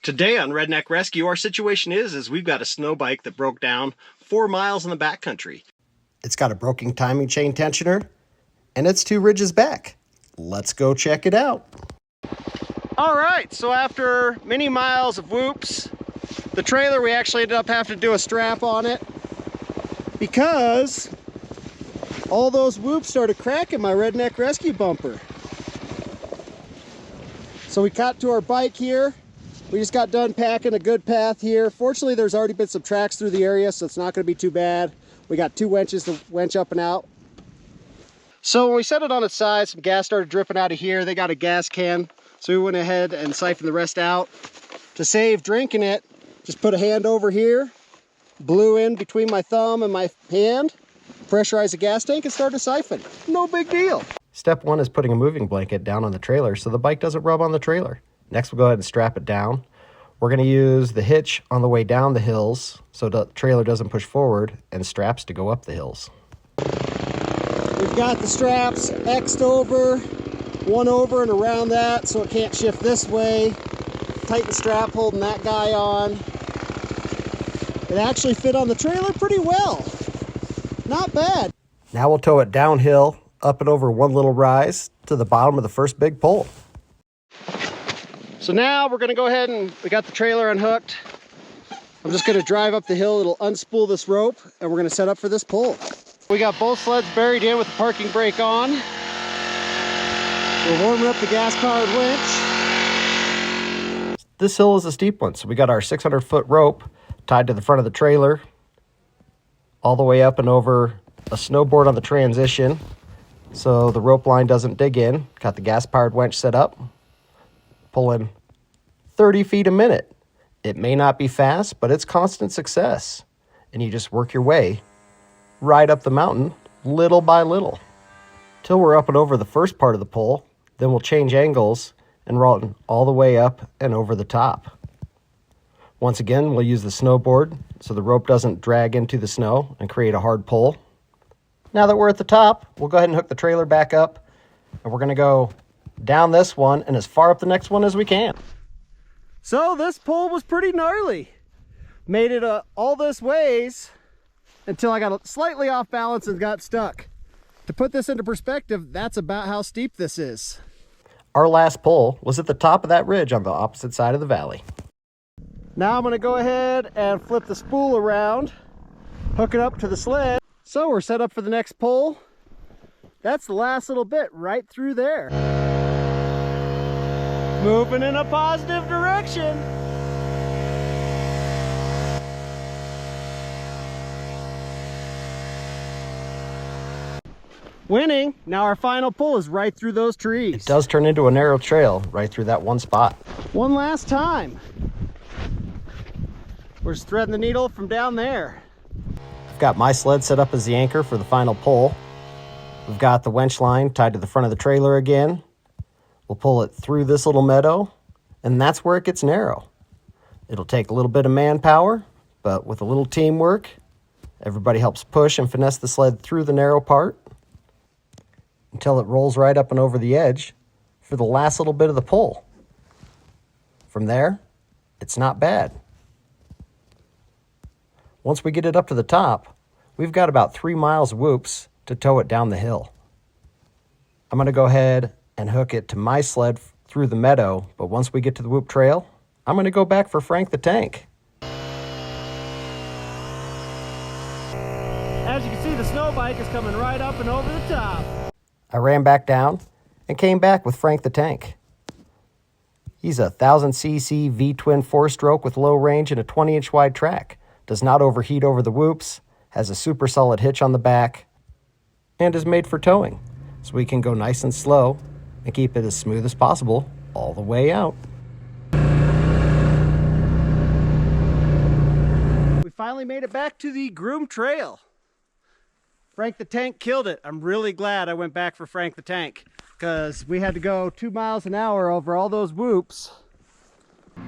Today on Redneck Rescue, our situation is we've got a snow bike that broke down 4 miles in the backcountry. It's got a broken timing chain tensioner, and it's 2 ridges back. Let's go check it out. All right, so after many miles of whoops, the trailer, we actually ended up having to do a strap on it because all those whoops started cracking my Redneck Rescue bumper. So we got to our bike here. We just got done packing a good path here. Fortunately, there's already been some tracks through the area, so it's not going to be too bad. We got 2 winches to winch up and out. So when we set it on its side, some gas started dripping out of here. They got a gas can, so we went ahead and siphoned the rest out. To save drinking it, just put a hand over here, blew in between my thumb and my hand, pressurized the gas tank, and started to siphon. No big deal. Step 1 is putting a moving blanket down on the trailer so the bike doesn't rub on the trailer. Next, we'll go ahead and strap it down. We're going to use the hitch on the way down the hills so the trailer doesn't push forward, and straps to go up the hills. We've got the straps X'd over, one over and around that so it can't shift this way. Tighten the strap holding that guy on. It actually fit on the trailer pretty well. Not bad. Now we'll tow it downhill, up and over one little rise to the bottom of the first big pole. So now we're gonna go ahead and we got the trailer unhooked. I'm just gonna drive up the hill. It'll unspool this rope and we're gonna set up for this pole. We got both sleds buried in with the parking brake on. We're warming up the gas-powered winch. This hill is a steep one, so we got our 600-foot rope tied to the front of the trailer, all the way up and over a snowboard on the transition, so the rope line doesn't dig in. Got the gas-powered winch set up, pulling 30 feet a minute. It may not be fast, but it's constant success. And you just work your way right up the mountain, little by little, till we're up and over the first part of the pole. Then we'll change angles and run all the way up and over the top. Once again, we'll use the snowboard so the rope doesn't drag into the snow and create a hard pull. Now that we're at the top, we'll go ahead and hook the trailer back up, and we're gonna go down this one and as far up the next one as we can. So this pole was pretty gnarly. Made it all this ways until I got slightly off balance and got stuck. To put this into perspective, that's about how steep this is. Our last pole was at the top of that ridge on the opposite side of the valley. Now I'm gonna go ahead and flip the spool around, hook it up to the sled. So we're set up for the next pole. That's the last little bit right through there. Moving in a positive direction. Winning. Now our final pull is right through those trees. It does turn into a narrow trail right through that one spot. One last time. We're just threading the needle from down there. I've got my sled set up as the anchor for the final pull. We've got the winch line tied to the front of the trailer again. We'll pull it through this little meadow, and that's where it gets narrow. It'll take a little bit of manpower, but with a little teamwork, everybody helps push and finesse the sled through the narrow part until it rolls right up and over the edge for the last little bit of the pull. From there, it's not bad. Once we get it up to the top, we've got about 3 miles of whoops to tow it down the hill. I'm going to go ahead and hook it to my sled through the meadow, but once we get to the whoop trail, I'm going to go back for Frank the Tank. As you can see, the snow bike is coming right up and over the top. I ran back down and came back with Frank the Tank. He's a 1000cc V-twin 4-stroke with low range and a 20-inch wide track. Does not overheat over the whoops, has a super solid hitch on the back, and is made for towing, so we can go nice and slow and keep it as smooth as possible all the way out. We finally made it back to the Groom Trail. Frank the Tank killed it. I'm really glad I went back for Frank the Tank because we had to go 2 miles an hour over all those whoops.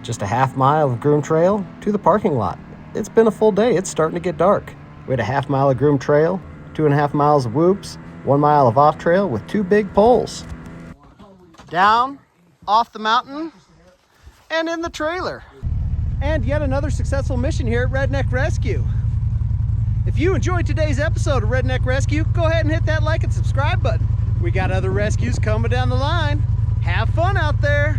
Just a half mile of Groom Trail to the parking lot. It's been a full day. It's starting to get dark. We had a half mile of Groom Trail, 2.5 miles of whoops, 1 mile of off trail with 2 big poles. Down, off the mountain, and in the trailer. And yet another successful mission here at Redneck Rescue. If you enjoyed today's episode of Redneck Rescue, go ahead and hit that like and subscribe button. We got other rescues coming down the line. Have fun out there.